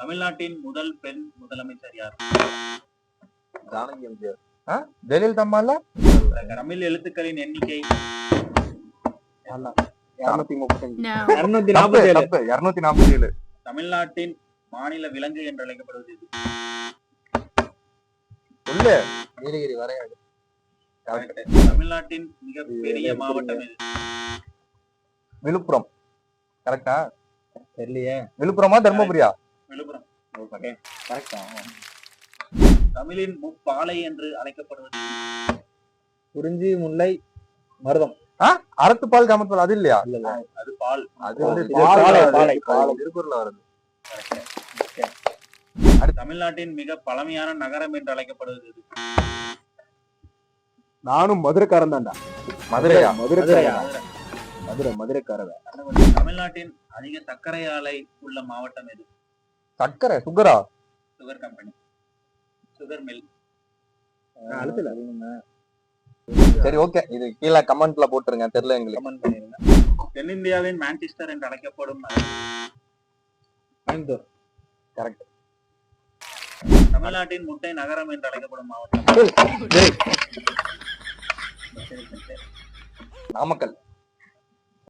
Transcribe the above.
தமிழ்நாட்டின் முதல் பெண் முதலமைச்சர் யார்? ஜானகி எம்ஜிஆர். ஜெயலலிதா அம்மா இல்ல? தமிழ் எழுத்துக்களின் எண்ணிக்கை 247. தமிழ்நாட்டின் மாநில விலங்கு என்று அழைக்கப்படுவது எது? சொல்லு. நீலகிரி வரையாது. தமிழ்நாட்டின் மிகப்பெரிய மாவட்டம் எது? விழுப்புரம். கரெக்டா? தெரியலையே. விழுப்புரமா தர்மபுரியா? விழுப்புரம். கரெக்டா? தமிழின் முப்பாலை என்று அழைக்கப்படுவது குறிஞ்சி, முல்லை, மருதம். அறத்துப்பால், காமத்துப்பால் அது இல்லையா? அது பால். அது வந்து திருக்குறள்ல வருது. தமிழ்நாட்டின் மிக பழமையான நகரம் என்று அழைக்கப்படுவது எது? நானும் மதுரைக்காரன் தான்டா. மதுரையா? மதுரைக்காரன். தமிழ்நாட்டின் அதிக சர்க்கரை ஆலை உள்ள மாவட்டம் எது? சர்க்கரை சுகரா? Sugar company, sugar mill. சரி, ஓகே. இது கீழே கமெண்ட்ல போட்டுருங்க. தெரியல எங்களுக்கு. கமெண்ட் பண்ணிருங்க. தென்னிந்தியாவின் மான்செஸ்டர் என்று அழைக்கப்படும் கோயம்புத்தூர். கரெக்ட். தமிழ்நாட்டின் முட்டை நகரம் என்று அழைக்கப்படும் மாவட்டம் நாமக்கல்.